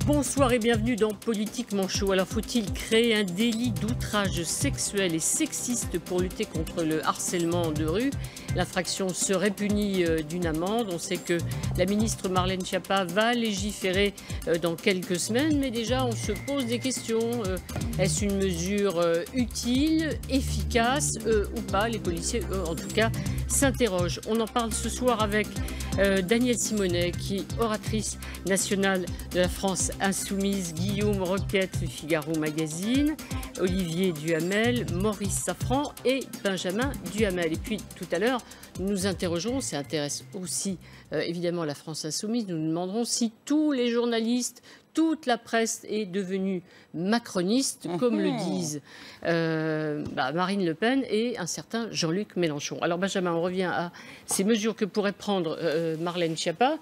Bonsoir et bienvenue dans Politiquement chaud. Alors faut-il créer un délit d'outrage sexuel et sexiste pour lutter contre le harcèlement de rue? L'infraction serait punie d'une amende. On sait que la ministre Marlène Schiappa va légiférer dans quelques semaines, mais déjà on se pose des questions. Est-ce une mesure utile, efficace ou pas? Les policiers, eux, en tout cas, s'interrogent. On en parle ce soir avec Danielle Simonet, qui est oratrice nationale de la France Insoumise, Guillaume Roquette, le Figaro Magazine, Olivier Duhamel, Maurice Safran et Benjamin Duhamel. Et puis tout à l'heure, nous nous interrogerons, ça intéresse aussi évidemment la France Insoumise, nous nous demanderons si tous les journalistes, toute la presse est devenue macroniste, comme le disent Marine Le Pen et un certain Jean-Luc Mélenchon. Alors Benjamin, on revient à ces mesures que pourrait prendre Marlène Schiappa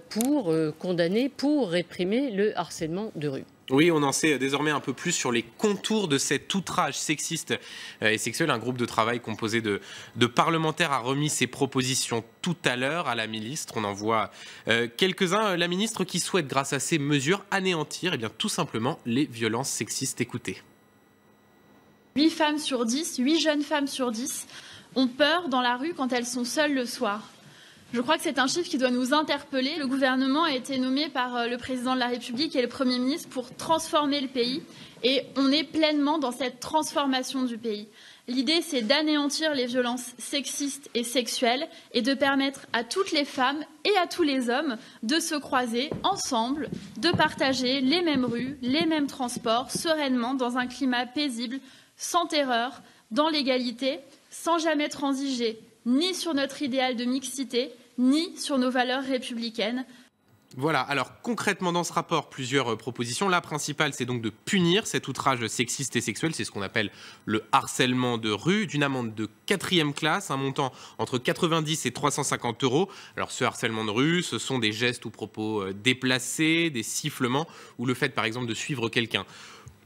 pour condamner, pour réprimer le harcèlement de rue. Oui, on en sait désormais un peu plus sur les contours de cet outrage sexiste et sexuel. Un groupe de travail composé de parlementaires a remis ses propositions tout à l'heure à la ministre. On en voit quelques-uns. La ministre qui souhaite, grâce à ces mesures, anéantir tout simplement les violences sexistes. Écoutez. 8 femmes sur 10, 8 jeunes femmes sur 10 ont peur dans la rue quand elles sont seules le soir. Je crois que c'est un chiffre qui doit nous interpeller. Le gouvernement a été nommé par le président de la République et le Premier ministre pour transformer le pays. Et on est pleinement dans cette transformation du pays. L'idée, c'est d'anéantir les violences sexistes et sexuelles et de permettre à toutes les femmes et à tous les hommes de se croiser ensemble, de partager les mêmes rues, les mêmes transports, sereinement, dans un climat paisible, sans terreur, dans l'égalité, sans jamais transiger ni sur notre idéal de mixité, ni sur nos valeurs républicaines. Voilà, alors concrètement dans ce rapport, plusieurs propositions. La principale, c'est donc de punir cet outrage sexiste et sexuel, c'est ce qu'on appelle le harcèlement de rue, d'une amende de 4e classe, un montant entre 90 et 350 €. Alors ce harcèlement de rue, ce sont des gestes ou propos déplacés, des sifflements, ou le fait par exemple de suivre quelqu'un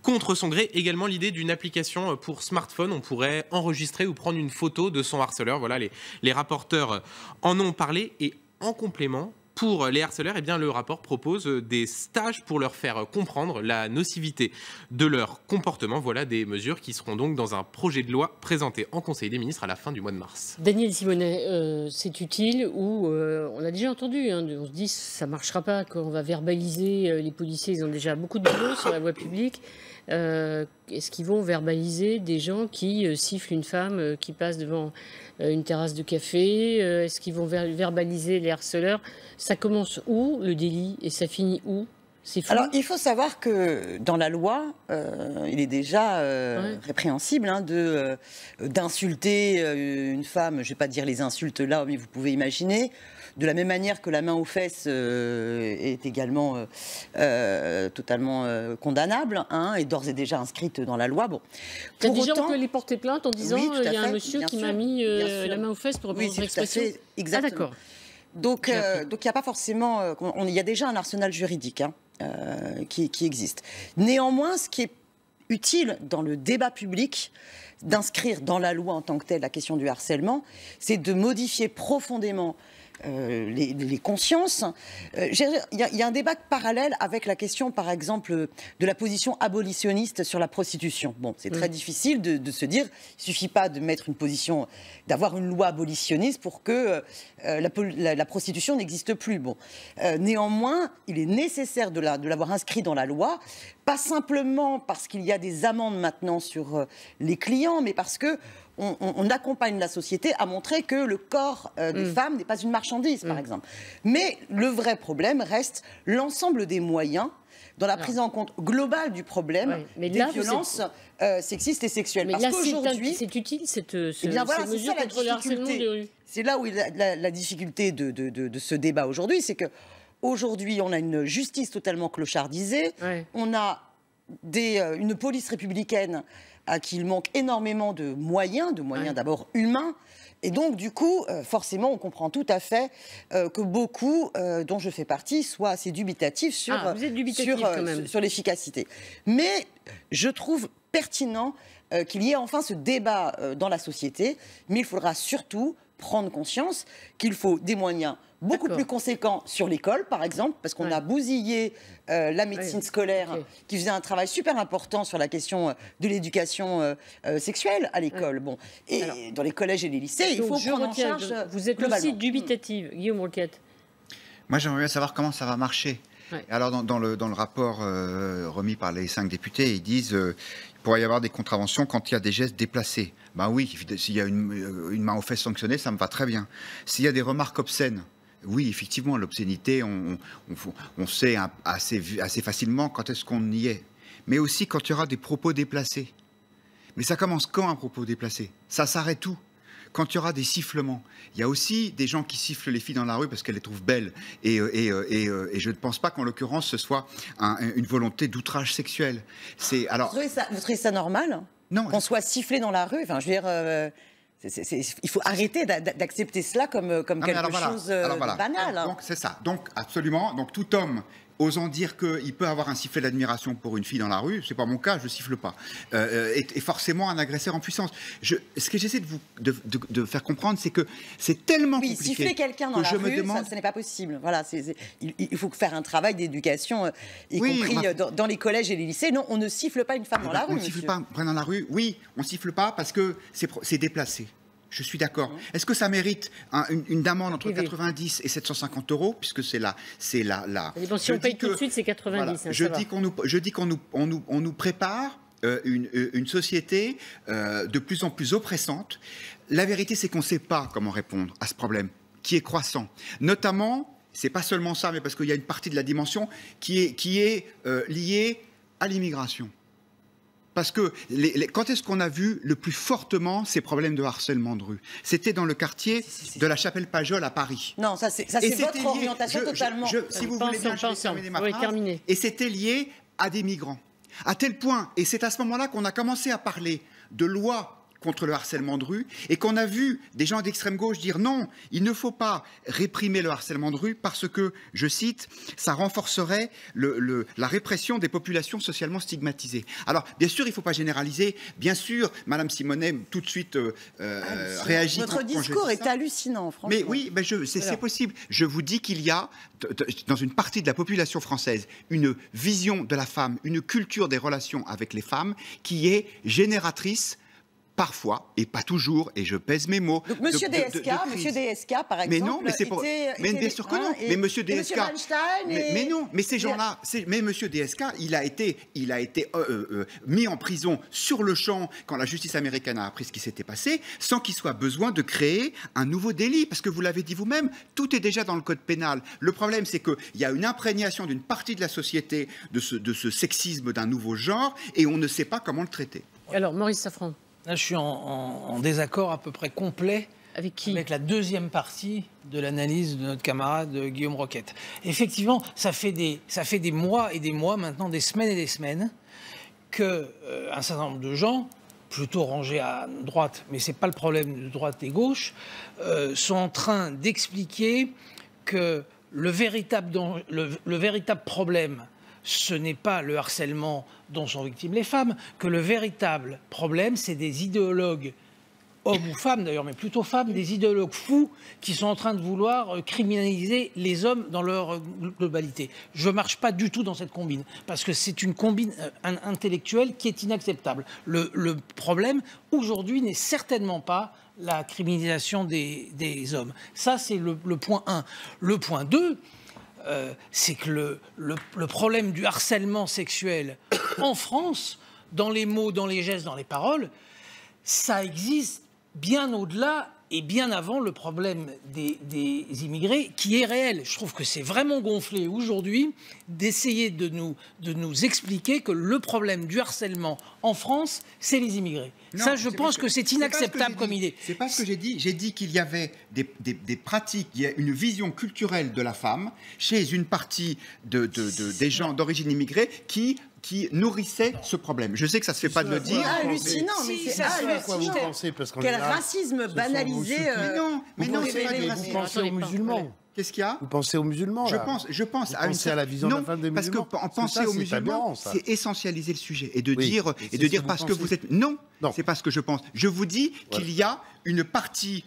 contre son gré. Également l'idée d'une application pour smartphone. On pourrait enregistrer ou prendre une photo de son harceleur. Voilà, les rapporteurs en ont parlé. Et en complément, pour les harceleurs, le rapport propose des stages pour leur faire comprendre la nocivité de leur comportement. Voilà des mesures qui seront donc dans un projet de loi présenté en Conseil des ministres à la fin du mois de mars. Danielle Simonet, c'est utile ou on a déjà entendu, on se dit ça ne marchera pas quand on va verbaliser, les policiers, ils ont déjà beaucoup de boulot sur la voie publique. Est-ce qu'ils vont verbaliser des gens qui sifflent une femme qui passe devant une terrasse de café? Est-ce qu'ils vont verbaliser les harceleurs? Ça commence où, le délit, et ça finit où? C'est fou. Alors, il faut savoir que dans la loi, il est déjà répréhensible d'insulter une femme. Je ne vais pas dire les insultes là, mais vous pouvez imaginer. De la même manière que la main aux fesses est également totalement condamnable, et d'ores et déjà inscrite dans la loi. Bon. T'as déjà on peut les porter plainte en disant il y a un monsieur qui m'a mis la main aux fesses pour reprendre l'expression. Exactement. Ah, d'accord. Donc il n'y a pas forcément... Il y a déjà un arsenal juridique qui existe. Néanmoins, ce qui est utile dans le débat public, d'inscrire dans la loi en tant que telle la question du harcèlement, c'est de modifier profondément les consciences. Il y a un débat parallèle avec la question, par exemple, de la position abolitionniste sur la prostitution. Bon, c'est très difficile de se dire, il suffit pas de mettre une position, d'avoir une loi abolitionniste pour que la prostitution n'existe plus. Bon, néanmoins, il est nécessaire de l'avoir inscrit dans la loi, pas simplement parce qu'il y a des amendes maintenant sur les clients, mais parce que on accompagne la société à montrer que le corps des femmes n'est pas une marchandise, par exemple. Mais le vrai problème reste l'ensemble des moyens dans la prise en compte globale du problème des violences sexistes et sexuelles. Mais parce qu'aujourd'hui, c'est utile cette voilà, mesure contre le harcèlement de rue. C'est là où la difficulté de ce débat aujourd'hui, c'est que aujourd'hui on a une justice totalement clochardisée, on a une police républicaine à qui il manque énormément de moyens d'abord humains. Et donc, du coup, forcément, on comprend tout à fait que beaucoup, dont je fais partie, soient assez dubitatifs sur l'efficacité. Mais je trouve pertinent qu'il y ait enfin ce débat dans la société. Mais il faudra surtout prendre conscience qu'il faut des moyens beaucoup plus conséquent sur l'école, par exemple, parce qu'on a bousillé la médecine scolaire, qui faisait un travail super important sur la question de l'éducation sexuelle à l'école. Bon. Et alors, dans les collèges et les lycées, il faut prendre en charge. Vous êtes aussi dubitative, Guillaume Roquette. Moi, j'aimerais bien savoir comment ça va marcher. Alors, dans le rapport remis par les 5 députés, ils disent qu'il pourrait y avoir des contraventions quand il y a des gestes déplacés. Ben oui, s'il y a une main aux fesses sanctionnée, ça me va très bien. S'il y a des remarques obscènes, oui, effectivement, l'obscénité, on sait assez facilement quand est-ce qu'on y est. Mais aussi quand il y aura des propos déplacés. Mais ça commence quand, un propos déplacé? Ça s'arrête où? Quand il y aura des sifflements. Il y a aussi des gens qui sifflent les filles dans la rue parce qu'elles les trouvent belles. Et je ne pense pas qu'en l'occurrence, ce soit une volonté d'outrage sexuel. Alors, vous trouvez ça normal? Non. Qu'on soit sifflé dans la rue? Enfin, je veux dire, il faut arrêter d'accepter cela comme quelque chose de banal. Donc, c'est ça. Donc, absolument. Donc, tout homme osant dire qu'il peut avoir un sifflet d'admiration pour une fille dans la rue, c'est pas mon cas, je siffle pas, est forcément un agresseur en puissance. Ce que j'essaie de faire comprendre, c'est que c'est tellement compliqué. Siffler quelqu'un dans la rue, ça n'est pas possible. Voilà, il faut faire un travail d'éducation, y compris dans les collèges et les lycées. Non, on ne siffle pas une femme dans la rue. On ne siffle pas dans la rue. Oui, on siffle pas parce que c'est déplacé. Je suis d'accord. Est-ce que ça mérite une amende entre 90 et 750 €, puisque c'est la. Si on paye tout de suite, c'est 90. Voilà, je dis qu'on nous prépare une société de plus en plus oppressante. La vérité, c'est qu'on ne sait pas comment répondre à ce problème qui est croissant. Notamment, c'est pas seulement ça, mais parce qu'il y a une partie de la dimension qui est liée à l'immigration. Parce que quand est-ce qu'on a vu le plus fortement ces problèmes de harcèlement de rue? C'était dans le quartier de la Chapelle-Pajol à Paris. Non, ça c'est votre orientation totalement. Si vous voulez bien, je vais terminer ma phrase. Et c'était lié à des migrants. À tel point, et c'est à ce moment-là qu'on a commencé à parler de lois contre le harcèlement de rue, et qu'on a vu des gens d'extrême gauche dire non, il ne faut pas réprimer le harcèlement de rue parce que, je cite, ça renforcerait la répression des populations socialement stigmatisées. Alors, bien sûr, il ne faut pas généraliser. Bien sûr, Madame Simonet, tout de suite réagit. Votre discours est hallucinant, franchement. Mais oui, c'est possible. Je vous dis qu'il y a, dans une partie de la population française, une vision de la femme, une culture des relations avec les femmes qui est génératrice parfois, et pas toujours, et je pèse mes mots. Donc Monsieur DSK, par exemple, mais non, mais bien sûr que non. Mais Monsieur DSK, mais non, mais ces gens-là, mais Monsieur DSK, il a été mis en prison sur le champ quand la justice américaine a appris ce qui s'était passé, sans qu'il soit besoin de créer un nouveau délit, parce que vous l'avez dit vous-même, tout est déjà dans le code pénal. Le problème, c'est qu'il y a une imprégnation d'une partie de la société de ce sexisme d'un nouveau genre, et on ne sait pas comment le traiter. Alors, Maurice Safran. Là, je suis en désaccord à peu près complet avec la deuxième partie de l'analyse de notre camarade Guillaume Roquette. Effectivement, ça fait des mois et des mois, maintenant des semaines et des semaines, qu'un certain nombre de gens, plutôt rangés à droite, mais ce n'est pas le problème de droite et gauche, sont en train d'expliquer que le véritable problème, ce n'est pas le harcèlement dont sont victimes les femmes, que le véritable problème, c'est des idéologues, hommes ou femmes d'ailleurs, mais plutôt femmes, des idéologues fous qui sont en train de vouloir criminaliser les hommes dans leur globalité. Je ne marche pas du tout dans cette combine, parce que c'est une combine intellectuelle qui est inacceptable. Le problème, aujourd'hui, n'est certainement pas la criminalisation des hommes. Ça, c'est le point 1. Le point 2... c'est que le problème du harcèlement sexuel en France, dans les mots, dans les gestes, dans les paroles, ça existe bien au-delà et bien avant le problème des immigrés, qui est réel. Je trouve que c'est vraiment gonflé aujourd'hui d'essayer de nous expliquer que le problème du harcèlement en France, c'est les immigrés. Non, ça, je pense que c'est inacceptable comme idée. C'est pas ce que j'ai dit. J'ai dit qu'il y avait des pratiques, il y a une vision culturelle de la femme chez une partie des gens d'origine immigrée qui nourrissait ce problème. Je sais que ça se fait pas de le dire. C'est hallucinant, mais c'est hallucinant. Quel racisme banalisé. Mais non, c'est pas du racisme. Vous pensez aux musulmans. Qu'est-ce qu'il y a? Vous pensez aux musulmans, là. Je pense à la vision de la femme des musulmans. Parce que penser aux musulmans, c'est essentialiser le sujet et de dire parce que vous êtes... Non, c'est pas ce que je pense. Je vous dis qu'il y a une partie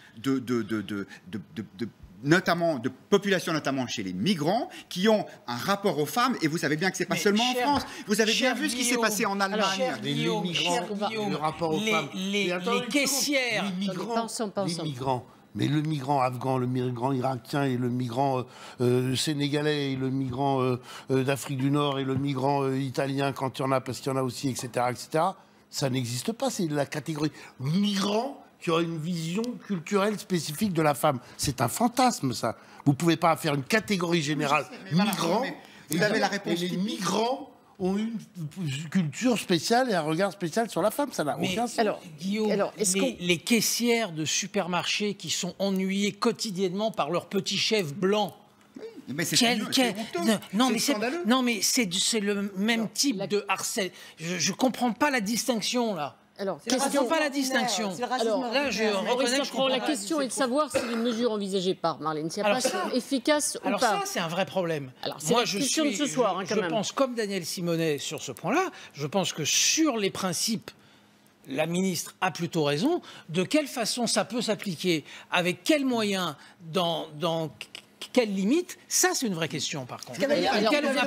notamment de populations, notamment chez les migrants, qui ont un rapport aux femmes, et vous savez bien que c'est pas seulement en France. Vous avez bien vu ce qui s'est passé en Allemagne. Les migrants, le rapport aux femmes. Les caissières, les migrants. Mais le migrant afghan, le migrant irakien et le migrant sénégalais et le migrant d'Afrique du Nord et le migrant italien, quand il y en a, parce qu'il y en a aussi, etc., ça n'existe pas. C'est la catégorie migrant qui aura une vision culturelle spécifique de la femme. C'est un fantasme, ça. Vous ne pouvez pas faire une catégorie générale migrant. Vous avez la réponse. Et les migrants ont une culture spéciale et un regard spécial sur la femme. Ça n'a aucun sens. Alors, Guillaume, les caissières de supermarchés qui sont ennuyées quotidiennement par leur petit chef blanc. Mais c'est non, mais c'est le même type de harcèlement. Je comprends pas la distinction là. Alors, je comprends pas la distinction. Alors là, je reconnais que la question est de savoir si les mesures envisagées par Marlène Schiappa sont efficaces ou pas. Alors ça, c'est un vrai problème. Alors, moi, je question de ce soir, quand même. Je pense comme Daniel Simonet sur ce point-là. Je pense que sur les principes, la ministre a plutôt raison. De quelle façon ça peut s'appliquer, avec quels moyens, dans quelles limites, ça c'est une vraie question par contre. Auquel on n'a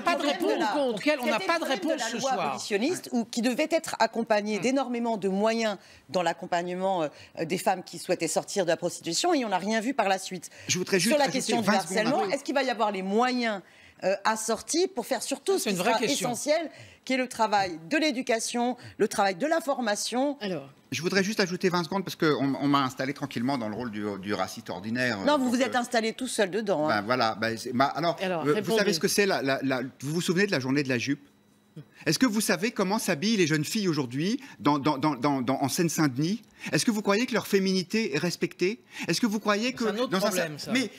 pas de réponse ce soir. La loi abolitionniste qui devait être accompagnée d'énormément de moyens dans l'accompagnement des femmes qui souhaitaient sortir de la prostitution, et on n'a rien vu par la suite. Je voudrais juste sur la question du harcèlement, est-ce qu'il va y avoir les moyens assortis pour faire surtout ce qui sera essentiel, qui est le travail de l'éducation, le travail de la formation. Alors, je voudrais juste ajouter 20 secondes parce qu'on m'a installé tranquillement dans le rôle du raciste ordinaire. Non, vous vous êtes installé tout seul dedans. Ben voilà. Alors vous savez ce que c'est vous vous souvenez de la journée de la jupe? Est-ce que vous savez comment s'habillent les jeunes filles aujourd'hui en Seine-Saint-Denis? Est-ce que vous croyez que leur féminité est respectée? Est-ce que vous croyez que... C'est un autre problème, ça. Mais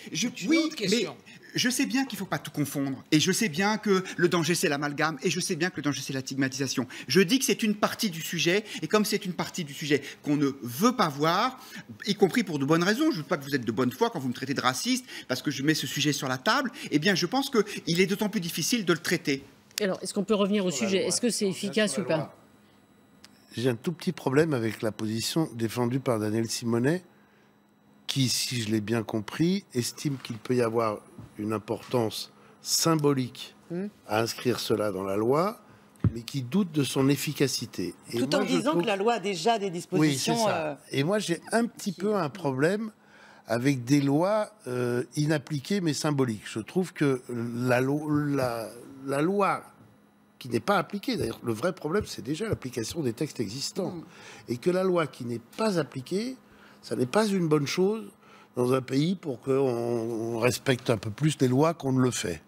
je sais bien qu'il ne faut pas tout confondre. Et je sais bien que le danger, c'est l'amalgame. Et je sais bien que le danger, c'est la stigmatisation. Je dis que c'est une partie du sujet. Et comme c'est une partie du sujet qu'on ne veut pas voir, y compris pour de bonnes raisons, je ne veux pas que vous êtes de bonne foi quand vous me traitez de raciste, parce que je mets ce sujet sur la table, eh bien, je pense qu'il est d'autant plus difficile de le traiter. Alors, est-ce qu'on peut revenir au sujet? Est-ce que c'est efficace ou pas? J'ai un tout petit problème avec la position défendue par Daniel Simonet, qui, si je l'ai bien compris, estime qu'il peut y avoir une importance symbolique à inscrire cela dans la loi, mais qui doute de son efficacité. Et tout en disant que la loi a déjà des dispositions... Oui, c'est ça. Et moi, j'ai un petit peu un problème avec des lois inappliquées mais symboliques. Je trouve que la loi qui n'est pas appliquée, d'ailleurs, le vrai problème, c'est déjà l'application des textes existants. Et que la loi qui n'est pas appliquée, ça n'est pas une bonne chose dans un pays pour qu'on respecte un peu plus les lois qu'on ne le fait.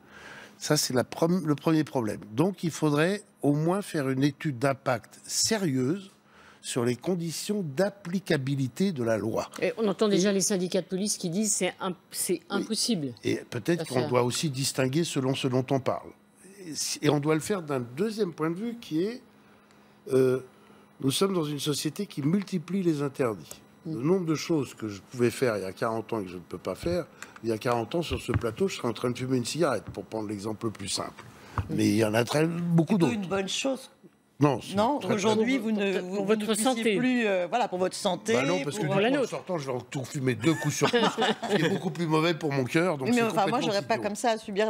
Ça, c'est le premier problème. Donc, il faudrait au moins faire une étude d'impact sérieuse sur les conditions d'applicabilité de la loi. Et on entend déjà les syndicats de police qui disent c'est impossible. Et peut-être qu'on doit aussi distinguer selon ce dont on parle. Et on doit le faire d'un deuxième point de vue qui est nous sommes dans une société qui multiplie les interdits. Le nombre de choses que je pouvais faire il y a 40 ans et que je ne peux pas faire, il y a 40 ans sur ce plateau, je serais en train de fumer une cigarette, pour prendre l'exemple le plus simple. Mais il y en a beaucoup d'autres. C'est une bonne chose. Non, aujourd'hui, vous ne pour votre santé plus, voilà, pour votre santé. Bah non, parce que en sortant, je vais en tout fumer 2 coups sur pouce, ce qui est beaucoup plus mauvais pour mon cœur. Donc mais enfin, moi, j'aurais pas comme ça à subir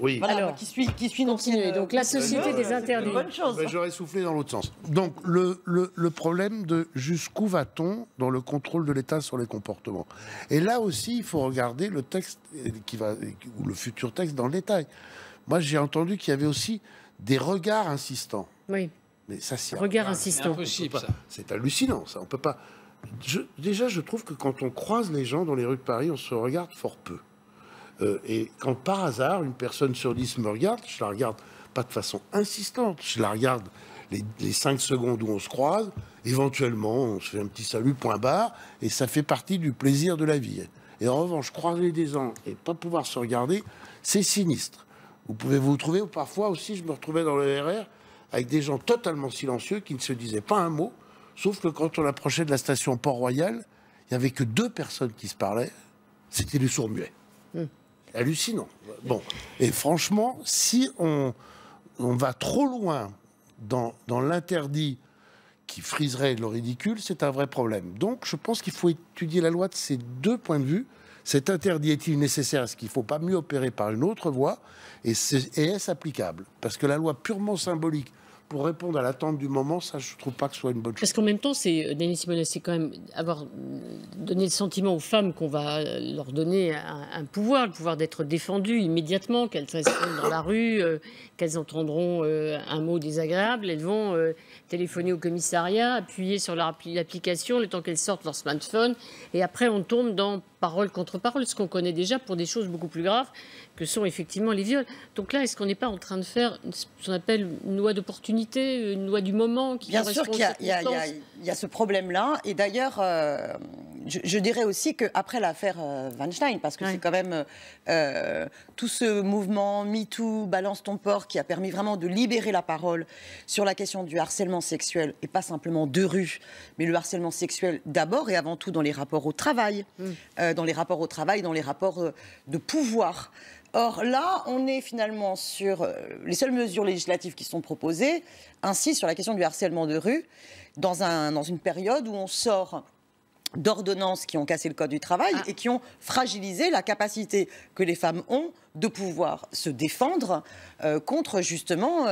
oui. Voilà, alors, qui suit continuer. Donc la société des interdits. C'est une bonne chose. J'aurais soufflé dans l'autre sens. Donc le problème de jusqu'où va-t-on dans le contrôle de l'État sur les comportements. Et là aussi, il faut regarder le texte ou le futur texte dans le détail. Moi, j'ai entendu qu'il y avait aussi des regards insistants. Oui. Mais ça, c'est regard insistant. C'est impossible, ça. C'est hallucinant, ça. On peut pas. Déjà, je trouve que quand on croise les gens dans les rues de Paris, on se regarde fort peu. Et quand par hasard, une personne sur 10 me regarde, je la regarde pas de façon insistante. Je la regarde les 5 secondes où on se croise. Éventuellement, on se fait un petit salut, point barre, et ça fait partie du plaisir de la vie. Et en revanche, croiser des gens et pas pouvoir se regarder, c'est sinistre. Vous pouvez vous trouver, ou parfois aussi, je me retrouvais dans le RR avec des gens totalement silencieux qui ne se disaient pas un mot, sauf que quand on approchait de la station Port-Royal, il n'y avait que 2 personnes qui se parlaient, c'était les sourds-muets. Hallucinant. Bon, et franchement, si on va trop loin dans l'interdit qui friserait le ridicule, c'est un vrai problème. Donc, je pense qu'il faut étudier la loi de ces 2 points de vue. Cet interdit est-il nécessaire? Est-ce qu'il ne faut pas mieux opérer par une autre voie? Et est-ce applicable? Parce que la loi purement symbolique, pour répondre à l'attente du moment, ça, je ne trouve pas que ce soit une bonne chose. Parce qu'en même temps, Dany Simonet, c'est quand même avoir donné le sentiment aux femmes qu'on va leur donner un pouvoir, le pouvoir d'être défendues immédiatement, qu'elles seront dans la rue, qu'elles entendront un mot désagréable, elles vont téléphoner au commissariat, appuyer sur l'application le temps qu'elles sortent leur smartphone, et après on tombe dans parole contre parole, ce qu'on connaît déjà pour des choses beaucoup plus graves que sont effectivement les viols. Donc là, est-ce qu'on n'est pas en train de faire ce qu'on appelle une loi d'opportunité, une loi du moment qui Bien sûr qu'il y a ce problème-là. Et d'ailleurs, je dirais aussi qu'après l'affaire Weinstein, parce que c'est quand même tout ce mouvement MeToo, Balance ton porc, qui a permis vraiment de libérer la parole sur la question du harcèlement sexuel, et pas simplement de rue, mais le harcèlement sexuel d'abord et avant tout dans les rapports au travail, dans les rapports de pouvoir. Or là, on est finalement sur les seules mesures législatives qui sont proposées, ainsi sur la question du harcèlement de rue, dans une période où on sort d'ordonnances qui ont cassé le code du travail et qui ont fragilisé la capacité que les femmes ont de pouvoir se défendre contre justement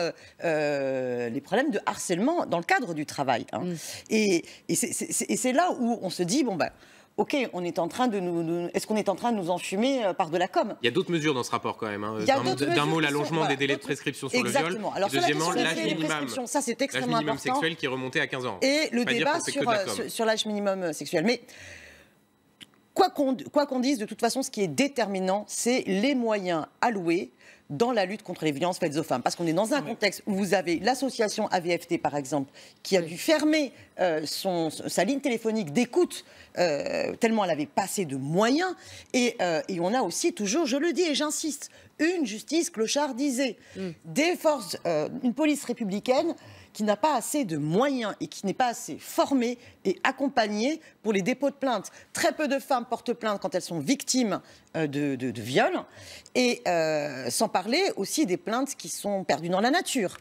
les problèmes de harcèlement dans le cadre du travail. Et c'est là où on se dit, bon ben, ok, est-ce qu'on est en train de nous enfumer par de la com? Il y a d'autres mesures dans ce rapport quand même. D'un mot, l'allongement des délais de prescription sur le viol. Alors, et deuxièmement, l'âge minimum, ça c'est extrêmement important. Sexuel qui est remonté à 15 ans. Et le débat sur l'âge minimum sexuel. Mais quoi qu'on dise, de toute façon, ce qui est déterminant, c'est les moyens alloués dans la lutte contre les violences faites aux femmes. Parce qu'on est dans un contexte où vous avez l'association AVFT, par exemple, qui a dû fermer sa ligne téléphonique d'écoute tellement elle avait pas assez de moyens. Et on a aussi toujours, je le dis et j'insiste, une justice clochardisée, des forces, une police républicaine qui n'a pas assez de moyens et qui n'est pas assez formée et accompagnée pour les dépôts de plainte. Très peu de femmes portent plainte quand elles sont victimes de viols, et sans parler aussi des plaintes qui sont perdues dans la nature,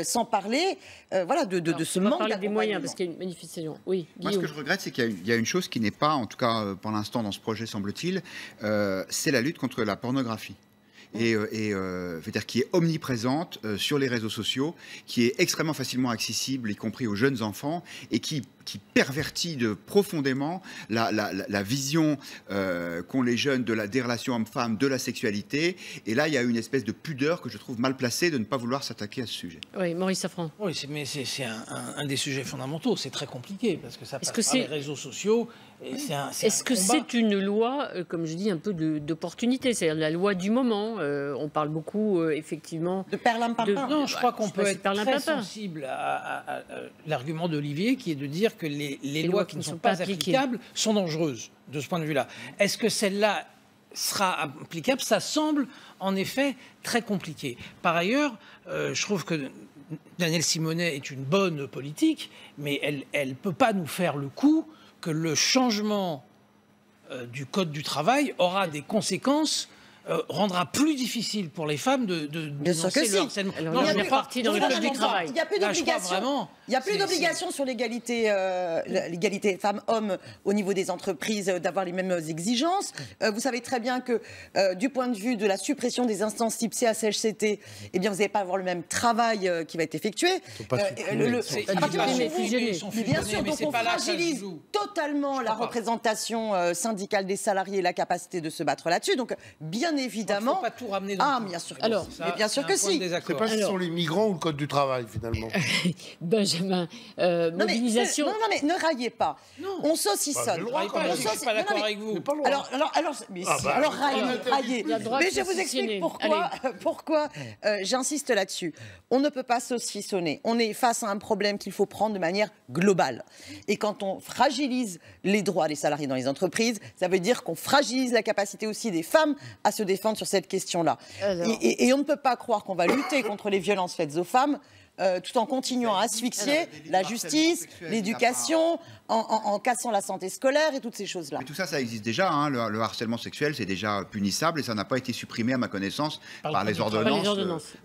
sans parler de ce manque d'accompagnement. Des moyens, parce qu'il y a une manifestation. Oui, Moi, ce que je regrette, c'est qu'il y a une chose qui n'est pas, en tout cas pour l'instant dans ce projet, semble-t-il, c'est la lutte contre la pornographie. Qui est omniprésente sur les réseaux sociaux, qui est extrêmement facilement accessible, y compris aux jeunes enfants, et qui pervertit profondément la vision qu'ont les jeunes des relations hommes-femmes, de la sexualité. Et là, il y a une espèce de pudeur que je trouve mal placée de ne pas vouloir s'attaquer à ce sujet. Oui, Maurice Safran. Oui, mais c'est un des sujets fondamentaux. C'est très compliqué, parce que ça passe par les réseaux sociaux. Est-ce que c'est une loi, comme je dis, un peu d'opportunité? C'est-à-dire la loi du moment. On parle beaucoup, effectivement... De perlimpinpin. Non, je crois qu'on peut être très sensible à l'argument d'Olivier, qui est de dire que les lois qui ne sont pas applicables sont dangereuses, de ce point de vue-là. Est-ce que celle-là sera applicable? Ça semble, en effet, très compliqué. Par ailleurs, je trouve que Danielle Simonet est une bonne politique, mais elle ne peut pas nous faire le coup que le changement du Code du travail aura des conséquences, rendra plus difficile pour les femmes de dénoncer le harcèlement. Non, il n'y a plus d'obligation. Il n'y a plus d'obligation sur l'égalité femmes-hommes au niveau des entreprises d'avoir les mêmes exigences. Vous savez très bien que du point de vue de la suppression des instances type CHSCT, eh bien vous n'allez pas avoir le même travail qui va être effectué. Bien sûr, donc on fragilise totalement la représentation syndicale des salariés et la capacité de se battre là-dessus. Donc bien évidemment. Il ne faut pas tout ramener dans bien sûr. Alors, bien sûr que si. Je ne sais pas si ce sont les migrants ou le code du travail finalement. Benjamin, mobilisation. Non, mais ne raillez pas. Non. On saucissonne. Je ne suis pas d'accord avec vous. Alors raillez. Mais je vous explique pourquoi j'insiste là-dessus. On ne peut pas saucissonner. On est face à un problème qu'il faut prendre de manière globale. Et quand on fragilise les droits des salariés dans les entreprises, ça veut dire qu'on fragilise la capacité aussi des femmes à se défendre sur cette question-là. Et on ne peut pas croire qu'on va lutter contre les violences faites aux femmes tout en continuant à asphyxier la justice, l'éducation, en cassant la santé scolaire et toutes ces choses-là. Mais tout ça, ça existe déjà. Hein. Le harcèlement sexuel, c'est déjà punissable et ça n'a pas été supprimé, à ma connaissance, par les ordonnances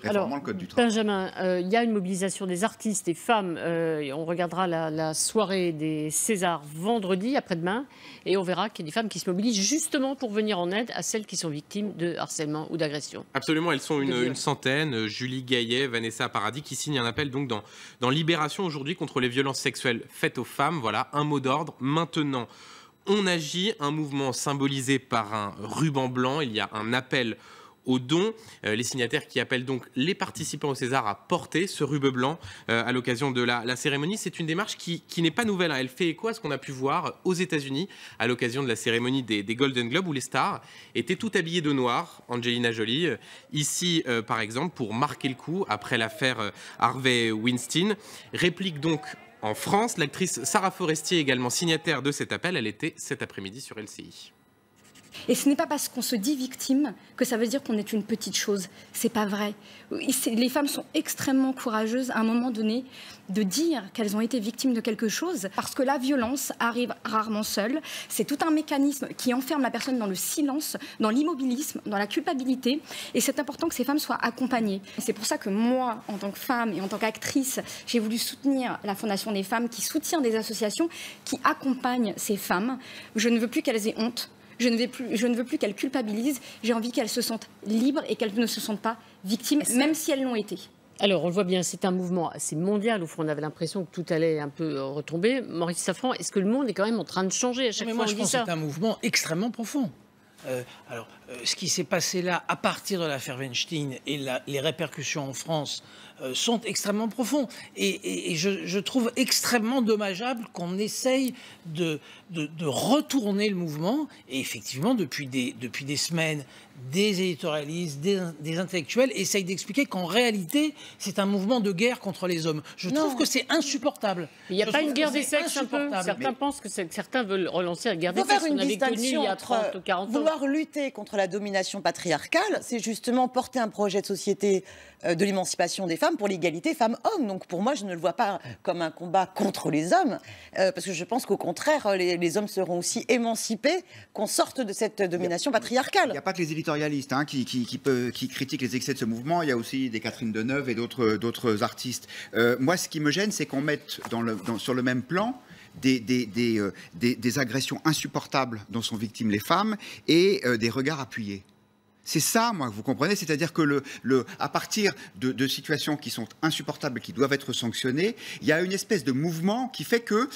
réformant le Code du travail. Benjamin, il y a une mobilisation des artistes et femmes. On regardera la soirée des Césars vendredi, après-demain, et on verra qu'il y a des femmes qui se mobilisent justement pour venir en aide à celles qui sont victimes de harcèlement ou d'agression. Absolument, elles sont une centaine. Julie Gaillet, Vanessa Paradis, qui signent un appel donc dans Libération aujourd'hui contre les violences sexuelles faites aux femmes. Voilà, un mot d'ordre. Maintenant, on agit, un mouvement symbolisé par un ruban blanc. Il y a un appel aux dons. Les signataires qui appellent donc les participants au César à porter ce ruban blanc à l'occasion de la cérémonie. C'est une démarche qui n'est pas nouvelle. Hein. Elle fait écho à ce qu'on a pu voir aux États-Unis à l'occasion de la cérémonie des Golden Globes où les stars étaient toutes habillées de noir. Angelina Jolie, ici par exemple, pour marquer le coup après l'affaire Harvey Weinstein. Réplique donc en France, l'actrice Sarah Forestier, également signataire de cet appel. Elle était cet après-midi sur LCI. Et ce n'est pas parce qu'on se dit victime que ça veut dire qu'on est une petite chose. C'est pas vrai. Les femmes sont extrêmement courageuses à un moment donné de dire qu'elles ont été victimes de quelque chose, parce que la violence arrive rarement seule. C'est tout un mécanisme qui enferme la personne dans le silence, dans l'immobilisme, dans la culpabilité. Et c'est important que ces femmes soient accompagnées. C'est pour ça que moi, en tant que femme et en tant qu'actrice, j'ai voulu soutenir la Fondation des femmes qui soutient des associations qui accompagnent ces femmes. Je ne veux plus qu'elles aient honte. Je ne veux plus qu'elles culpabilisent. J'ai envie qu'elles se sentent libres et qu'elles ne se sentent pas victimes, même si elles l'ont été. Alors, on le voit bien, c'est un mouvement assez mondial. Au fond, on avait l'impression que tout allait un peu retomber. Maurice Safran, est-ce que le monde est quand même en train de changer à chaque fois? Moi, je pense que c'est un mouvement extrêmement profond. Ce qui s'est passé là, à partir de l'affaire Weinstein et les répercussions en France, sont extrêmement profonds. Et je trouve extrêmement dommageable qu'on essaye de retourner le mouvement. Et effectivement, depuis des semaines, des éditorialistes, des intellectuels essayent d'expliquer qu'en réalité, c'est un mouvement de guerre contre les hommes. Je trouve que c'est insupportable. Il n'y a pas une guerre des sexes un peu? Certains pensent que certains veulent relancer la guerre des sexes. On avait connu il y a 30 ou 40 ans. Vouloir lutter contre la domination patriarcale, c'est justement porter un projet de société de l'émancipation des femmes pour l'égalité femmes-hommes. Donc pour moi, je ne le vois pas comme un combat contre les hommes, parce que je pense qu'au contraire, les hommes seront aussi émancipés qu'on sorte de cette domination patriarcale. Il n'y a pas que les éditorialistes qui critiquent les excès de ce mouvement, il y a aussi des Catherine Deneuve et d'autres artistes. Moi, ce qui me gêne, c'est qu'on mette sur le même plan des agressions insupportables dont sont victimes les femmes et des regards appuyés. C'est ça, moi, vous comprenez, c'est-à-dire que à partir de situations qui sont insupportables, qui doivent être sanctionnées, il y a une espèce de mouvement qui fait que,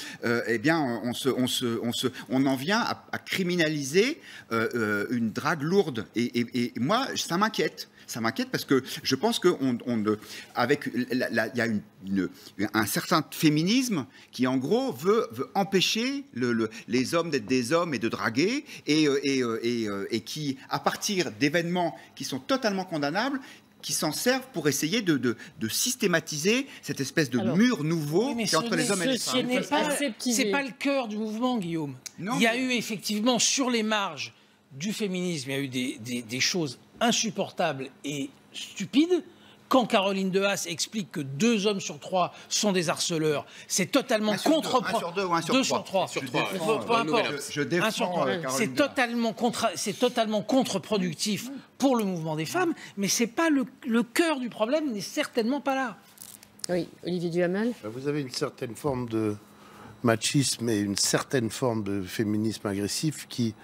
on en vient à criminaliser une drague lourde. Et moi, ça m'inquiète. Ça m'inquiète parce que je pense qu'il y a un certain féminisme qui, en gros, veut empêcher les hommes d'être des hommes et de draguer et qui, à partir d'événements qui sont totalement condamnables, qui s'en servent pour essayer de systématiser cette espèce de mur nouveau qui est entre les hommes et les femmes. C'est pas le cœur du mouvement, Guillaume. Non, il y a eu effectivement sur les marges du féminisme, il y a eu des choses insupportables et stupides. Quand Caroline Dehaas explique que 2 hommes sur 3 sont des harceleurs, c'est totalement contre-productif. 1 sur 2 ou 1 sur 3 2 sur 3. Peu importe. Je défends C'est totalement contre-productif pour le mouvement des femmes, mais c'est pas le cœur du problème, n'est certainement pas là. Oui, Olivier Duhamel. Vous avez une certaine forme de machisme et une certaine forme de féminisme agressif qui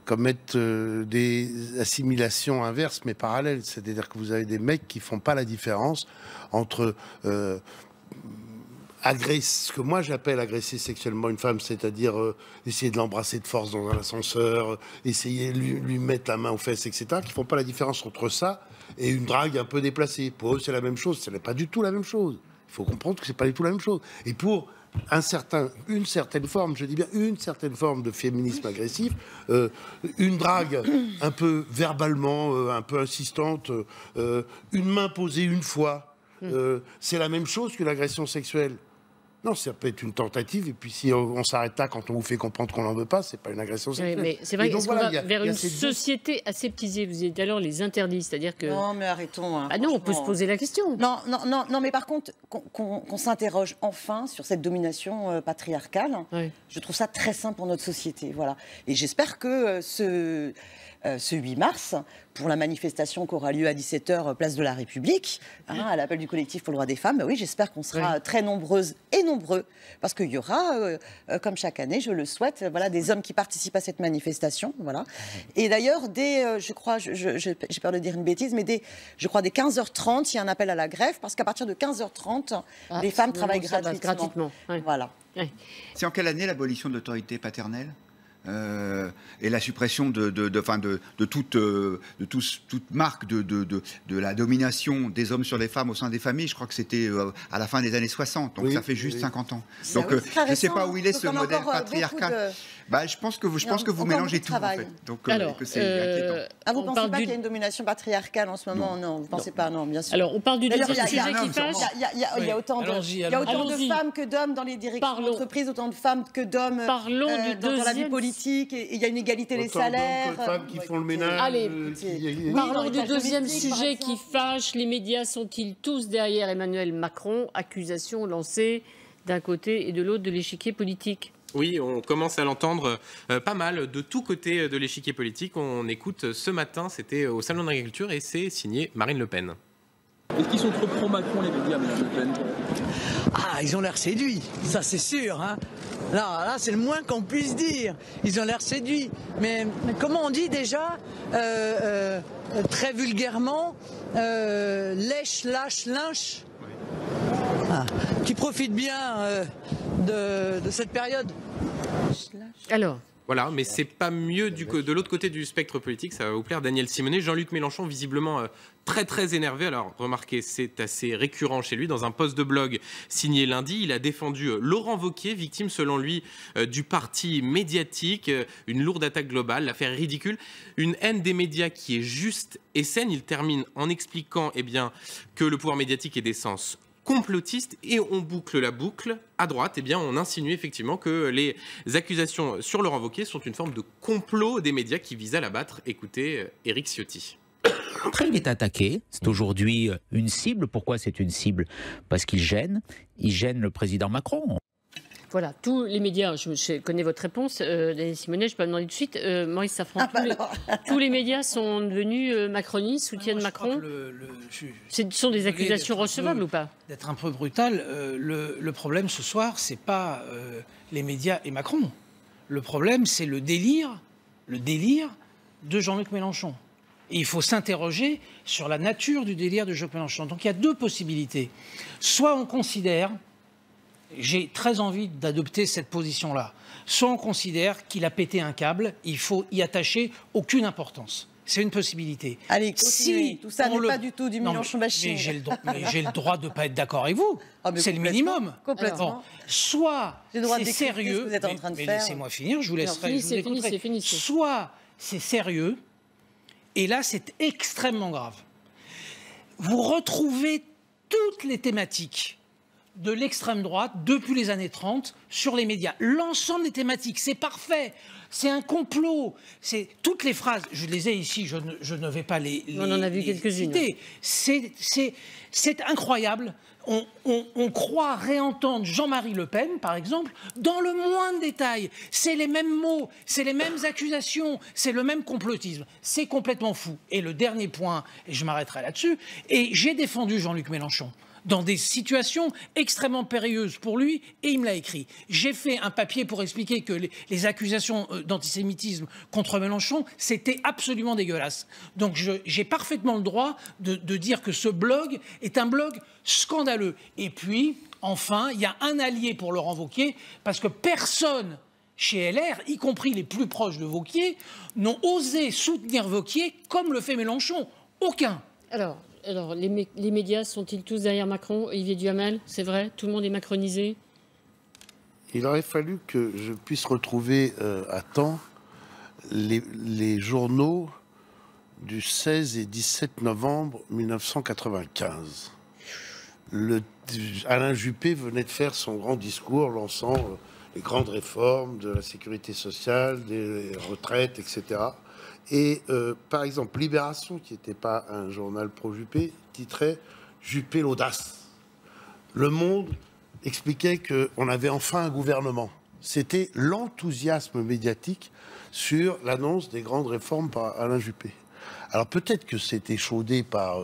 commettent des assimilations inverses mais parallèles. C'est-à-dire que vous avez des mecs qui font pas la différence entre ce que moi j'appelle agresser sexuellement une femme, c'est-à-dire essayer de l'embrasser de force dans un ascenseur, essayer de lui mettre la main aux fesses, etc., qui font pas la différence entre ça et une drague un peu déplacée. Pour eux, c'est la même chose. Ce n'est pas du tout la même chose. Il faut comprendre que c'est pas du tout la même chose. Et pour une certaine forme, je dis bien une certaine forme de féminisme agressif, une drague un peu verbalement, un peu insistante, une main posée une fois, c'est la même chose que l'agression sexuelle. Non, ça peut être une tentative, et puis si on s'arrête là quand on vous fait comprendre qu'on n'en veut pas, c'est pas une agression sexuelle. Oui, mais c'est vrai qu'on va vers une société aseptisée. Vous disiez tout à l'heure les interdits, c'est-à-dire que... Non, mais arrêtons. Hein, non, on peut se poser la question. Non, mais par contre, qu'on s'interroge enfin sur cette domination patriarcale, je trouve ça très sain pour notre société. Voilà. Et j'espère que ce 8 mars, pour la manifestation qui aura lieu à 17h, place de la République, à l'appel du collectif pour le droit des femmes, oui, j'espère qu'on sera très nombreuses et nombreux, parce qu'il y aura, comme chaque année, je le souhaite, voilà, des hommes qui participent à cette manifestation. Voilà. Et d'ailleurs, je crois, j'ai peur de dire une bêtise, mais dès 15h30, il y a un appel à la grève, parce qu'à partir de 15h30, les femmes travaillent gratuitement. Voilà. C'est en quelle année l'abolition de l'autorité paternelle ? Et la suppression de toute marque de la domination des hommes sur les femmes au sein des familles, je crois que c'était à la fin des années 60, donc ça fait juste 50 ans. Donc je ne sais pas où il est ce modèle patriarcal. Je pense que vous mélangez tout, en fait. Donc, alors, c'est inquiétant. Vous ne pensez pas qu'il y a une domination patriarcale en ce moment? Non, vous ne pensez pas, non, bien sûr. Alors, on parle du deuxième sujet qui fâche. Il y a autant de femmes que d'hommes dans les directions d'entreprise, autant de femmes que d'hommes dans la vie politique, et il y a une égalité des salaires. Autant d'hommes que de femmes qui font le ménage. Allez, parlons du deuxième sujet qui fâche. Les médias sont-ils tous derrière Emmanuel Macron? Accusation lancée d'un côté et de l'autre de l'échiquier politique. Oui, on commence à l'entendre pas mal de tous côtés de l'échiquier politique. On écoute ce matin, c'était au Salon de l'Agriculture, et c'est signé Marine Le Pen. Est-ce qu'ils sont trop pro-Macron, les médias, Mme Le Pen? Ah, ils ont l'air séduits, ça c'est sûr. Hein. Là c'est le moins qu'on puisse dire. Ils ont l'air séduits. Mais comment on dit déjà, très vulgairement, lèche, lâche, lynche, qui profite bien de cette période. Alors, voilà, mais c'est pas mieux de l'autre côté du spectre politique, ça va vous plaire. Daniel Simonet, Jean-Luc Mélenchon, visiblement très énervé. Alors, remarquez, c'est assez récurrent chez lui. Dans un post de blog signé lundi, il a défendu Laurent Wauquiez, victime selon lui du parti médiatique, une lourde attaque globale, l'affaire ridicule, une haine des médias qui est juste et saine. Il termine en expliquant que le pouvoir médiatique est d'essence complotiste, et on boucle la boucle. À droite, on insinue effectivement que les accusations sur Laurent Wauquiez sont une forme de complot des médias qui visent à l'abattre. Écoutez Éric Ciotti. Après, il est attaqué. C'est aujourd'hui une cible. Pourquoi c'est une cible? Parce qu'il gêne. Il gêne le président Macron. Voilà, tous les médias, je connais votre réponse, Daniel Simonet, je peux demander tout de suite. Maurice Safran, tous les médias sont devenus macronistes, soutiennent Macron. Ce sont des accusations recevables ou pas? D'être un peu brutal, le problème ce soir, c'est pas les médias et Macron. Le problème, c'est le délire de Jean-Luc Mélenchon. Et il faut s'interroger sur la nature du délire de Jean-Luc Mélenchon. Donc il y a deux possibilités. Soit on considère... J'ai très envie d'adopter cette position-là. Soit on considère qu'il a pété un câble, il faut y attacher aucune importance. C'est une possibilité. Allez, continuez. Tout ça n'est pas du tout du Mélenchon bashing. Mais j'ai le droit de ne pas être d'accord avec vous. C'est le minimum. Complètement. Bon, soit c'est sérieux, vous êtes en train de mais faire. laissez-moi finir, je vous laisserai. Finissez. Soit c'est sérieux, et là c'est extrêmement grave. Vous retrouvez toutes les thématiques de l'extrême droite depuis les années 30 sur les médias. L'ensemble des thématiques, c'est parfait. C'est un complot. C'est toutes les phrases. Je les ai ici. Je ne vais pas les on en a vu quelques-unes. C'est incroyable. On croit réentendre Jean-Marie Le Pen, par exemple, dans le moindre détail. C'est les mêmes mots, c'est les mêmes accusations, c'est le même complotisme. C'est complètement fou. Et le dernier point, et je m'arrêterai là-dessus, et j'ai défendu Jean-Luc Mélenchon dans des situations extrêmement périlleuses pour lui, et il me l'a écrit. J'ai fait un papier pour expliquer que les accusations d'antisémitisme contre Mélenchon, c'était absolument dégueulasse. Donc j'ai parfaitement le droit de dire que ce blog est un blog scandaleux. Et puis, enfin, il y a un allié pour Laurent Wauquiez, parce que personne chez LR, y compris les plus proches de Wauquiez, n'ont osé soutenir Wauquiez comme le fait Mélenchon. Aucun. Alors, les médias sont-ils tous derrière Macron? Olivier Duhamel, c'est vrai? Tout le monde est macronisé? Il aurait fallu que je puisse retrouver à temps les journaux du 16 et 17 novembre 1995. Alain Juppé venait de faire son grand discours lançant les grandes réformes de la sécurité sociale, des retraites, etc. Et par exemple, Libération, qui n'était pas un journal pro-Juppé, titrait « Juppé l'audace ». Le Monde expliquait qu'on avait enfin un gouvernement. C'était l'enthousiasme médiatique sur l'annonce des grandes réformes par Alain Juppé. Alors peut-être que c'est échaudé par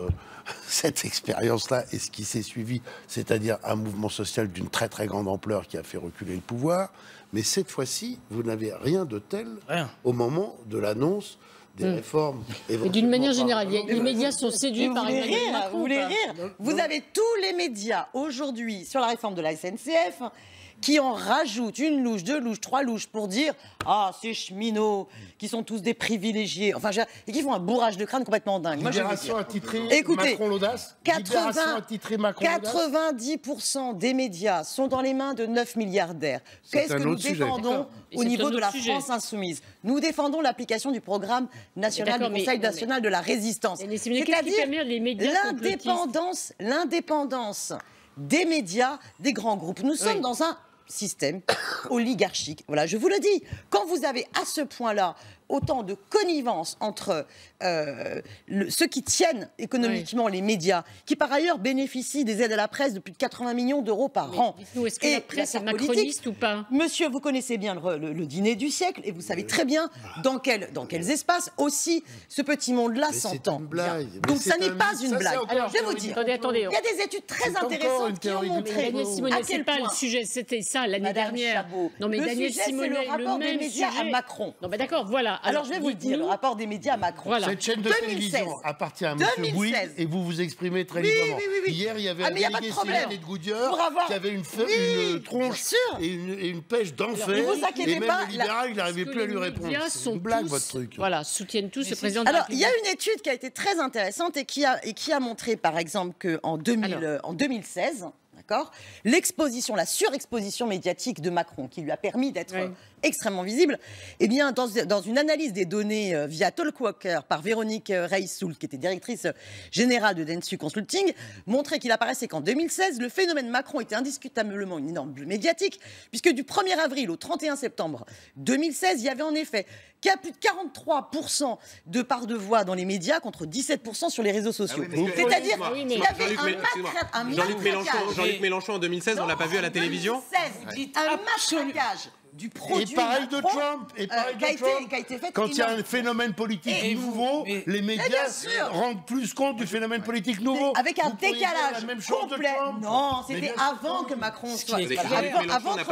cette expérience-là et ce qui s'est suivi, c'est-à-dire un mouvement social d'une très très grande ampleur qui a fait reculer le pouvoir, mais cette fois-ci, vous n'avez rien de tel au moment de l'annonce des réformes. Et d'une manière générale, les médias sont séduits par Emmanuel Macron. Vous voulez rire? Vous avez tous les médias aujourd'hui sur la réforme de la SNCF qui en rajoutent une louche, 2 louches, 3 louches pour dire « Ah, ces cheminots qui sont tous des privilégiés », enfin, et qui font un bourrage de crâne complètement dingue. Libération a titré Macron l'audace. 90% des médias sont dans les mains de 9 milliardaires. Qu'est-ce que nous défendons au niveau de la France insoumise? Nous défendons l'application du programme national du Conseil national de la résistance. C'est-à-dire l'indépendance des médias, des grands groupes. Nous sommes dans un système oligarchique. Voilà, je vous le dis. Quand vous avez à ce point-là autant de connivence entre ceux qui tiennent économiquement les médias, qui par ailleurs bénéficient des aides à la presse de plus de 80 millions d'euros par an. Est-ce que la presse est macroniste ou pas? Monsieur, vous connaissez bien le dîner du siècle et vous savez très bien dans quels espaces aussi ce petit monde-là s'entend. Donc ça n'est pas une blague. Alors, je vais vous dire, attendez, il y a des études très intéressantes qui ont montré à quel point... le sujet, c'était ça l'année dernière. Non, mais Daniel Simonet, le rapport des médias à Macron. Non, mais d'accord, voilà. Alors je vais vous dire, le rapport des médias à Macron. Voilà. Cette chaîne de télévision appartit à M. Bouygues et vous vous exprimez très librement. Hier, il y avait un délégué CNN et de Goodyear qui avait une tronche et une pêche d'enfer. Ne vous inquiétez pas. Le libéral, il n'arrivait plus à lui répondre. C'est une blague, votre truc. Voilà, soutiennent tous le président. Alors, il y a une étude qui a été très intéressante et qui a montré, par exemple, qu'en 2016... l'exposition, la surexposition médiatique de Macron, qui lui a permis d'être extrêmement visible, eh bien, dans une analyse des données via Talkwalker par Véronique Reissoul, qui était directrice générale de Dentsu Consulting, montrait qu'il apparaissait qu'en 2016, le phénomène Macron était indiscutablement une énorme bulle médiatique, puisque du 1er avril au 31 septembre 2016, il y avait en effet plus de 43% de part de voix dans les médias contre 17% sur les réseaux sociaux. C'est-à-dire qu'il y avait un Jean-Luc Mélenchon en 2016, on l'a pas vu à la télévision. Un matraquage du produit. Et pareil de Trump. Quand il y a un phénomène politique nouveau, les médias rendent plus compte du phénomène politique nouveau. Avec un décalage complet. Non, c'était avant que Macron soit. Avant que Macron soit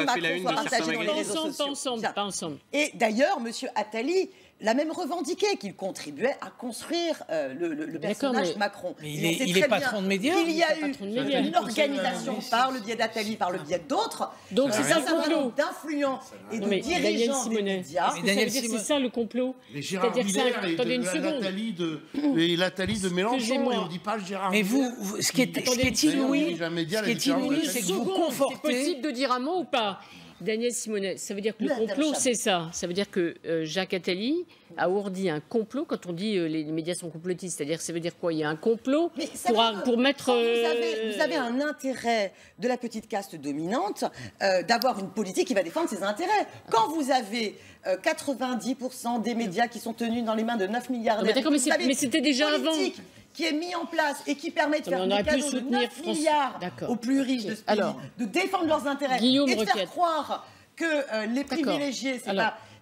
partagé dans les réseaux sociaux. Pas ensemble. Et d'ailleurs, M. Attali l'a même revendiqué qu'il contribuait à construire le personnage Macron. Mais il est patron de médias. Il y a eu une organisation par le biais d'Attali, par le biais d'autres. Donc c'est ça le complot d'influents et de dirigeants des médias. C'est ça le complot. C'est-à-dire que c'est l'Attali de Mélenchon. Et on ne dit pas Gérard Miller. Mais vous, ce qui est inouï, c'est que vous confortez... C'est possible de dire un mot ou pas? Daniel Simonet, ça veut dire que le complot, c'est ça. Ça veut dire que Jacques Attali a ourdi un complot. Quand on dit les médias sont complotistes, c'est-à-dire ça veut dire quoi? Il y a un complot pour mettre... Vous avez un intérêt de la petite caste dominante d'avoir une politique qui va défendre ses intérêts. Quand vous avez 90% des médias qui sont tenus dans les mains de 9 milliardaires... D'accord, mais c'était déjà avant. Qui est mis en place et qui permet de faire des cadeaux de 9 milliards aux plus riches de ce pays, de défendre leurs intérêts et de faire croire que les privilégiés,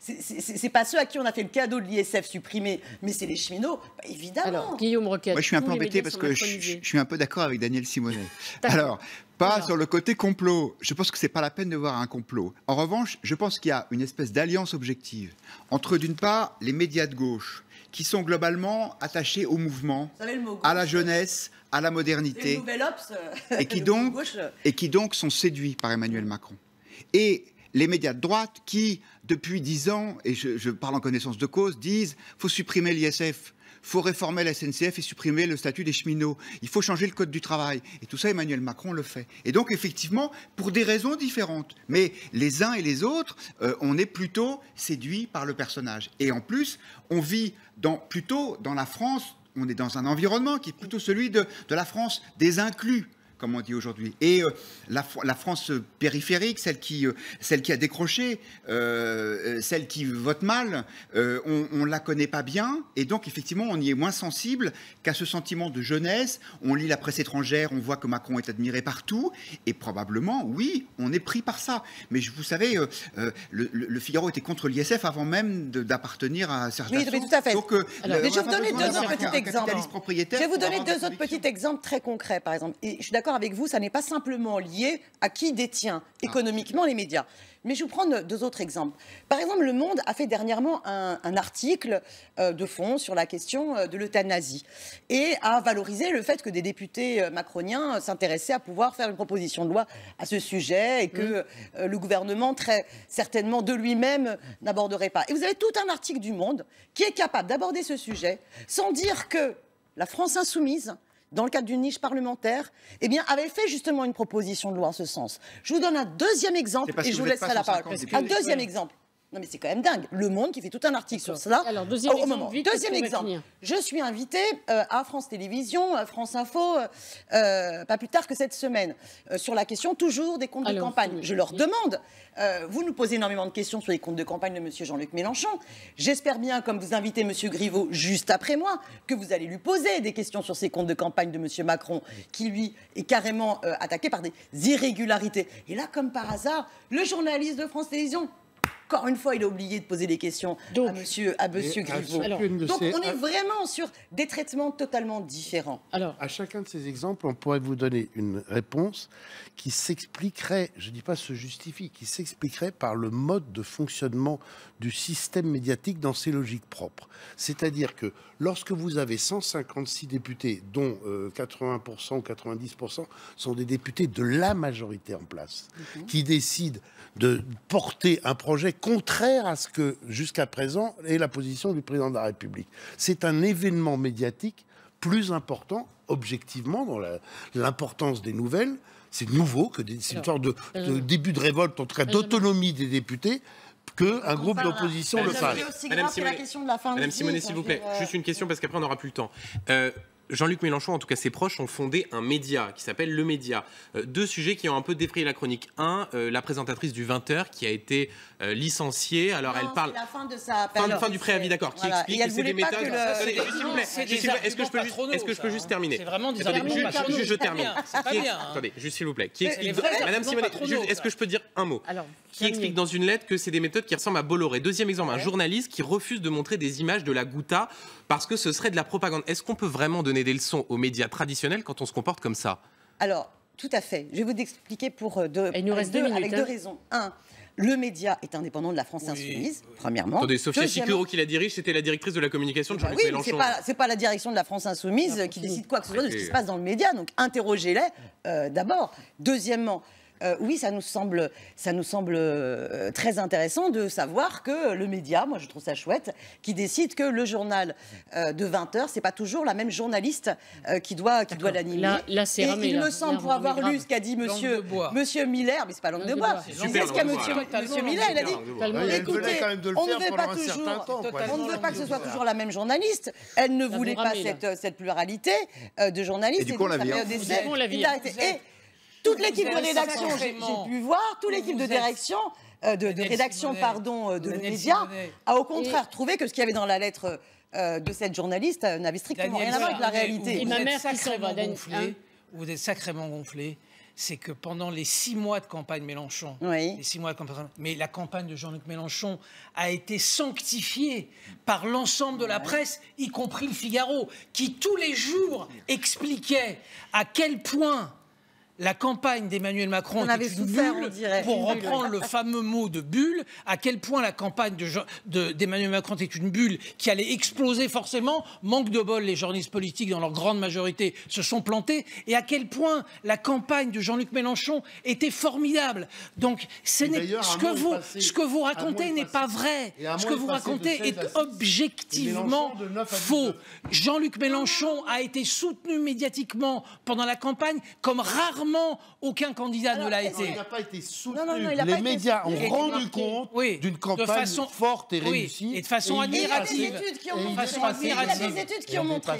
c'est pas ceux à qui on a fait le cadeau de l'ISF supprimé, mais c'est les cheminots, évidemment. Alors, Guillaume Roquette. Moi, je suis un peu embêté parce que je suis un peu d'accord avec Daniel Simonet. Alors, pas sur le côté complot. Je pense que c'est pas la peine de voir un complot. En revanche, je pense qu'il y a une espèce d'alliance objective entre, d'une part, les médias de gauche, qui sont globalement attachés au mouvement, à la jeunesse, à la modernité, et qui donc sont séduits par Emmanuel Macron. Et les médias de droite qui, depuis 10 ans, et je parle en connaissance de cause, disent « faut supprimer l'ISF ». Il faut réformer la SNCF et supprimer le statut des cheminots. Il faut changer le code du travail. Et tout ça, Emmanuel Macron le fait. Et donc, effectivement, pour des raisons différentes. Mais les uns et les autres, on est plutôt séduits par le personnage. Et en plus, on vit plutôt dans la France, on est dans un environnement qui est plutôt celui de la France des inclus. comme on dit aujourd'hui. Et la France périphérique, celle qui a décroché, celle qui vote mal, on la connaît pas bien, et donc effectivement on y est moins sensible qu'à ce sentiment de jeunesse. On lit la presse étrangère, on voit que Macron est admiré partout, et probablement, oui, on est pris par ça. Mais vous savez, le Figaro était contre l'ISF avant même d'appartenir à Serge Dassault. Oui, tout à fait. Donc, mais je vais vous donner deux autres petits exemples. Je vais vous donner deux autres petits exemples très concrets, par exemple. Et je suis d'accord avec vous, ça n'est pas simplement lié à qui détient économiquement les médias. Mais je vais vous prendre deux autres exemples. Par exemple, Le Monde a fait dernièrement un article de fond sur la question de l'euthanasie et a valorisé le fait que des députés macroniens s'intéressaient à pouvoir faire une proposition de loi à ce sujet et que le gouvernement, très certainement de lui-même, n'aborderait pas. Et vous avez tout un article du Monde qui est capable d'aborder ce sujet sans dire que la France insoumise, dans le cadre d'une niche parlementaire, eh bien, avait fait justement une proposition de loi en ce sens. Je vous donne un deuxième exemple et je vous laisserai la parole. Un deuxième exemple. Non mais c'est quand même dingue. Le Monde qui fait tout un article sur cela. Alors, deuxième exemple. Je suis invitée à France Télévisions, France Info, pas plus tard que cette semaine, sur la question toujours des comptes de campagne. Je leur demande, vous nous posez énormément de questions sur les comptes de campagne de M. Jean-Luc Mélenchon. J'espère bien, comme vous invitez M. Griveaux juste après moi, que vous allez lui poser des questions sur ces comptes de campagne de M. Macron, qui lui est carrément attaqué par des irrégularités. Et là, comme par hasard, le journaliste de France Télévisions, encore une fois, il a oublié de poser des questions à monsieur Griveaux. Donc, on est vraiment sur des traitements totalement différents. Alors, à chacun de ces exemples, on pourrait vous donner une réponse qui s'expliquerait, je ne dis pas se justifie, qui s'expliquerait par le mode de fonctionnement du système médiatique dans ses logiques propres. C'est-à-dire que lorsque vous avez 156 députés, dont 80% ou 90% sont des députés de la majorité en place, qui décident de porter un projet contraire à ce que, jusqu'à présent, est la position du président de la République. C'est un événement médiatique plus important, objectivement, dans l'importance des nouvelles. C'est nouveau, c'est une sorte de début de révolte, en tout cas d'autonomie des députés, qu'un groupe d'opposition le fasse. Madame Simonet, s'il vous plaît, juste une question, parce qu'après on n'aura plus le temps. Jean-Luc Mélenchon, en tout cas ses proches, ont fondé un média qui s'appelle Le Média. Deux sujets qui ont un peu défrayé la chronique. Un, la présentatrice du 20h qui a été licenciée. Alors elle parle... la fin de sa fin du préavis, d'accord. Qui explique que c'est des méthodes... S'il vous plaît, est-ce que je peux juste terminer? C'est vraiment des je termine. C'est pas bien. Attendez, juste s'il vous plaît. Qui explique... Madame Simonet, est-ce que je peux dire un mot? Qui explique dans une lettre que c'est des méthodes qui ressemblent à Bolloré. Deuxième exemple, un journaliste qui refuse de montrer des images de la Ghouta parce que ce serait de la propagande. Est-ce qu'on peut vraiment donner des leçons aux médias traditionnels quand on se comporte comme ça? Alors, tout à fait. Je vais vous expliquer avec deux raisons. Un, le média est indépendant de la France insoumise, premièrement. Attendez, Sophia Chikero qui la dirige, c'était la directrice de la communication de Jean-Luc Mélenchon. C'est pas la direction de la France insoumise qui décide quoi que ce soit de ce qui se passe dans le média. Donc interrogez-les d'abord. Deuxièmement, oui, ça nous semble très intéressant de savoir que le média, moi je trouve ça chouette, qui décide que le journal de 20h, c'est pas toujours la même journaliste qui doit l'animer. Là, c'est et il me semble, pour avoir lu ce qu'a dit monsieur Miller, mais c'est pas langue de bois, c'est ce qu'a monsieur Miller, il a dit, écoutez, on ne veut pas toujours, on ne veut pas que ce soit toujours la même journaliste, elle ne voulait pas cette pluralité de journalistes. Et du coup, on l'a vu. Toute l'équipe de rédaction, j'ai pu voir, toute l'équipe de direction, de rédaction de médias, a au contraire trouvé que ce qu'il y avait dans la lettre de cette journaliste n'avait strictement rien à voir avec la réalité. Vous êtes sacrément gonflé. C'est que pendant les 6 mois de campagne Mélenchon, mais la campagne de Jean-Luc Mélenchon a été sanctifiée par l'ensemble de la presse, y compris le Figaro, qui tous les jours expliquait à quel point la campagne d'Emmanuel Macron était une bulle, pour reprendre le fameux mot de bulle, à quel point la campagne d'Emmanuel Macron était une bulle qui allait exploser forcément. Manque de bol, les journalistes politiques, dans leur grande majorité, se sont plantés, et à quel point la campagne de Jean-Luc Mélenchon était formidable. Donc, ce que vous racontez n'est pas vrai. Ce que vous racontez est objectivement faux. Jean-Luc Mélenchon a été soutenu médiatiquement pendant la campagne comme rarement clairement, aucun candidat ne l'a été. Il n'a pas été soutenu. Les médias ont rendu compte d'une campagne forte et réussie. Et de façon admirative. Il y a des études qui ont montré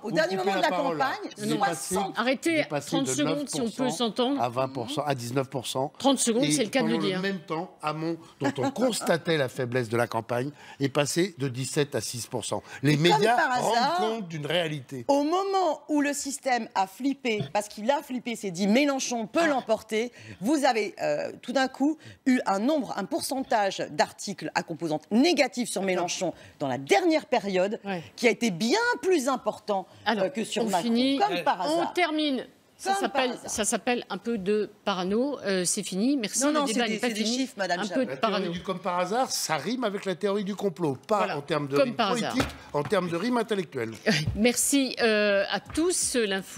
qu'au dernier moment de la campagne, arrêtez 30 secondes si on peut s'entendre. À 20%, à 19%. 30 secondes, c'est le cas de le dire. En même temps, Hamon, dont on constatait la faiblesse de la campagne, est passé de 17 à 6%. Les médias rendent compte d'une réalité. Au moment où le système a flippé, parce qu'il a flippé, s'est dit Mélenchon peut l'emporter, vous avez tout d'un coup eu un pourcentage d'articles à composante négative sur Mélenchon dans la dernière période qui a été bien plus important que sur Macron, comme par hasard. On termine. Ça s'appelle un peu de parano. C'est fini. Merci. Non, le débat n'est pas fini. Des chiffres, Madame un peu de parano. La théorie du comme par hasard, ça rime avec la théorie du complot, pas en termes de rime politique, en termes de rime intellectuelle. Merci à tous. L'info.